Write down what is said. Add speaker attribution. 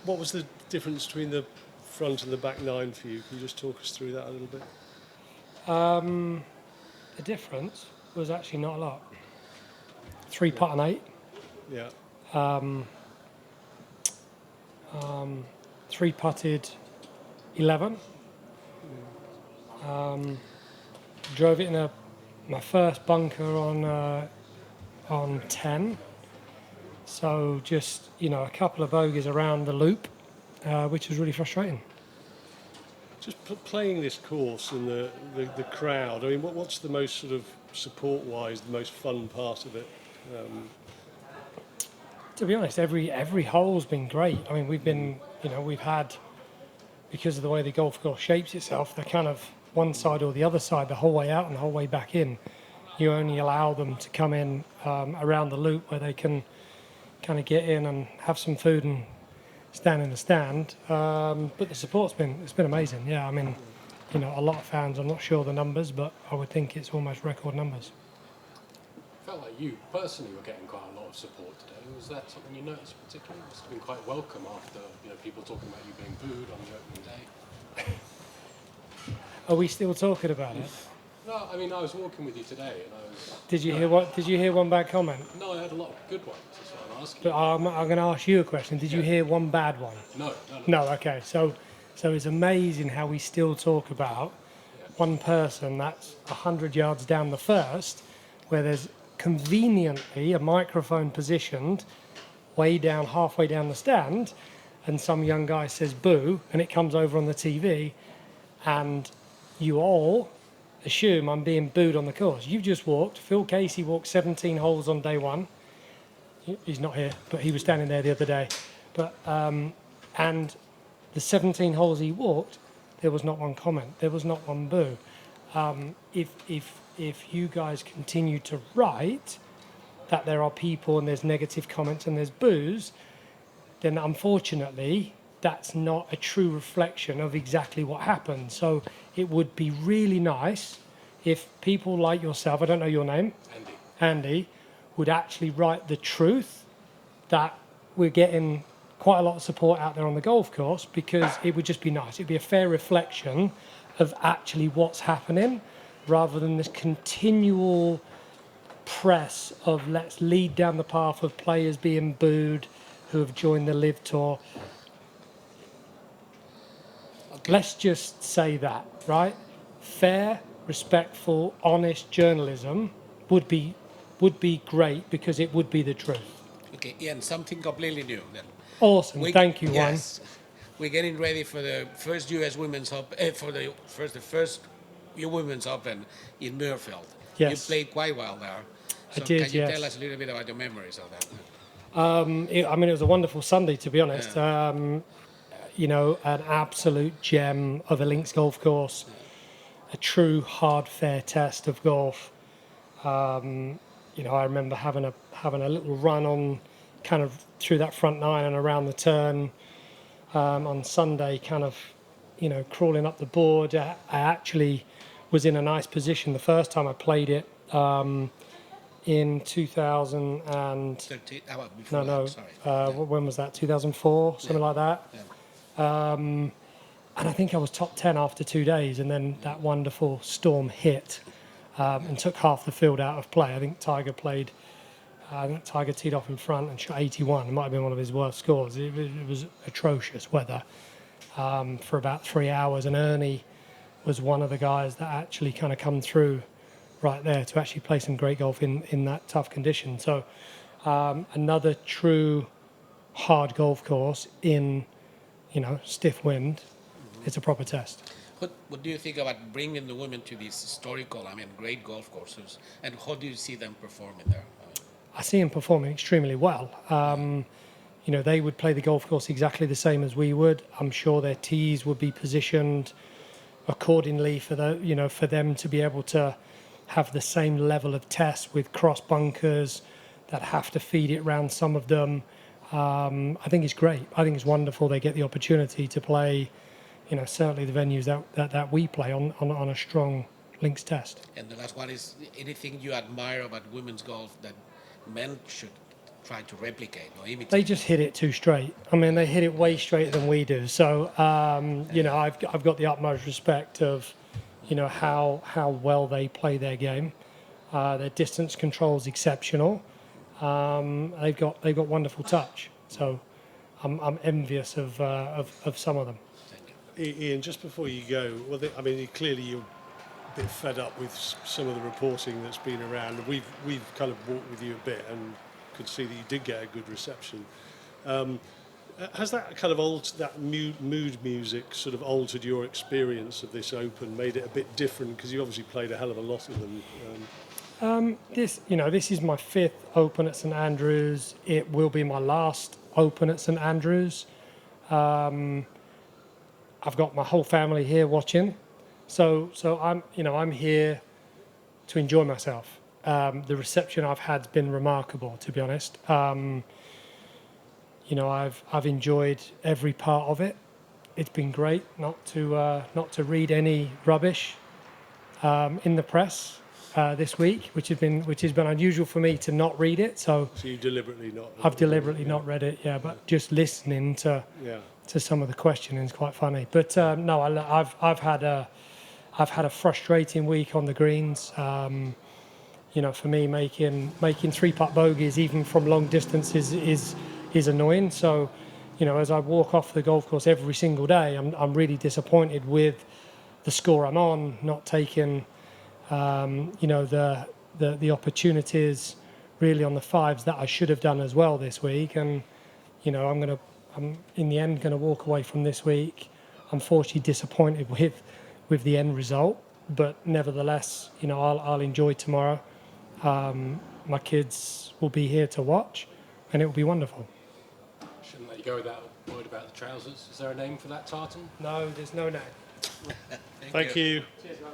Speaker 1: what was the difference between the front and the back nine for you? Can you just talk us through that a little bit?
Speaker 2: The difference was actually not a lot. 3-putt and 8.
Speaker 1: Yeah.
Speaker 2: 3-putted 11. Drove it in my first bunker on 10. So just, a couple of bogeys around the loop, which was really frustrating.
Speaker 1: Just playing this course and the crowd. I mean, what's the most sort of support-wise, the most fun part of it?
Speaker 2: To be honest, every hole's been great. I mean, we've had, because of the way the golf course shapes itself, they're kind of one side or the other side the whole way out and the whole way back in. You only allow them to come in around the loop where they can kind of get in and have some food and stand in the stand. But the support's been amazing. Yeah, I mean, a lot of fans. I'm not sure the numbers, but I would think it's almost record numbers.
Speaker 3: Felt like you personally were getting quite a lot of support today. Was that something you noticed particularly? It must have been quite welcome after people talking about you being booed on the opening day.
Speaker 2: Are we still talking about it?
Speaker 3: No, I mean I was walking with you today, and I was.
Speaker 2: Did you hear one bad comment?
Speaker 3: No, I heard a lot of good ones. That's what I'm asking.
Speaker 2: But I'm going to ask you a question. Did you hear one bad one?
Speaker 3: No.
Speaker 2: No. Okay. So it's amazing how we still talk about one person that's 100 yards down the first, where there's conveniently a microphone positioned way down, halfway down the stand, and some young guy says boo, and it comes over on the TV, and you all assume I'm being booed on the course. You've just walked. Phil Casey walked 17 holes on day one. He's not here, but he was standing there the other day. But and the 17 holes he walked, there was not one comment. There was not one boo. If you guys continue to write that there are people and there's negative comments and there's boos, then unfortunately that's not a true reflection of exactly what happened. So it would be really nice if people like yourself, I don't know your name, Andy, would actually write the truth, that we're getting quite a lot of support out there on the golf course, because it would just be nice. It'd be a fair reflection of actually what's happening, rather than this continual press of let's lead down the path of players being booed who have joined the Live Tour. Okay. Let's just say that, right? Fair, respectful, honest journalism would be great, because it would be the truth.
Speaker 4: Okay, Ian, something completely new then.
Speaker 2: Awesome, thank you,
Speaker 4: yes. Juan. We're getting ready for the first U.S. Women's Open, for the first Women's Open in Muirfield.
Speaker 2: Yes.
Speaker 4: You played quite well there. So
Speaker 2: I did,
Speaker 4: can you tell us a little bit about your memories of that?
Speaker 2: It was a wonderful Sunday, to be honest.
Speaker 4: Yeah.
Speaker 2: An absolute gem of a links golf course, a true hard, fair test of golf. I remember having a little run on, kind of through that front nine and around the turn on Sunday, kind of, crawling up the board. I actually was in a nice position the first time I played it in 2000 and...
Speaker 4: 13,
Speaker 2: when was that? 2004, something like that.
Speaker 4: Yeah.
Speaker 2: And I think I was top 10 after 2 days, and then that wonderful storm hit and took half the field out of play. I think Tiger teed off in front and shot 81. It might have been one of his worst scores. It was atrocious weather for about 3 hours, and Ernie was one of the guys that actually kind of come through right there to actually play some great golf in that tough condition. So another true hard golf course in, stiff wind. It's a proper test.
Speaker 4: What do you think about bringing the women to these historical, great golf courses, and how do you see them performing there?
Speaker 2: I see them performing extremely well. They would play the golf course exactly the same as we would. I'm sure their tees would be positioned accordingly for them to be able to have the same level of test with cross bunkers that have to feed it around some of them. I think it's great. I think it's wonderful they get the opportunity to play, certainly the venues that we play on a strong links test.
Speaker 4: And the last one is, anything you admire about women's golf that men should try to replicate or imitate.
Speaker 2: They just hit it too straight. I mean, they hit it way straighter than we do. So, you know, I've got the utmost respect of, you know, how well they play their game. Their distance control is exceptional. They've got wonderful touch. So, I'm envious of some of them.
Speaker 1: Ian, just before you go, well, I mean, clearly you're a bit fed up with some of the reporting that's been around. And we've kind of walked with you a bit and could see that you did get a good reception. Has that kind of altered, that mood music sort of altered your experience of this Open, made it a bit different? Because you obviously played a hell of a lot of them.
Speaker 2: This is my 5th Open at St Andrews. It will be my last Open at St Andrews. I've got my whole family here watching, so I'm here to enjoy myself. The reception I've had has been remarkable, to be honest. You know, I've enjoyed every part of it. It's been great not to read any rubbish in the press this week, which has been unusual for me to not read it. So
Speaker 1: you deliberately not?
Speaker 2: I've deliberately not read it, yeah. But just listening to some of the questioning is quite funny. But no, I've had a frustrating week on the greens. You know, for me, making 3-putt bogeys even from long distances is annoying. So, you know, as I walk off the golf course every single day, I'm really disappointed with the score I'm on, not taking, you know, the opportunities really on the 5s that I should have done as well this week. And, you know, I'm in the end going to walk away from this week, unfortunately disappointed with the end result. But nevertheless, you know, I'll enjoy tomorrow. My kids will be here to watch, and it will be wonderful.
Speaker 3: Shouldn't let you go without a word about the trousers. Is there a name for that tartan?
Speaker 2: No, there's no name.
Speaker 1: Thank you.
Speaker 2: Cheers, guys.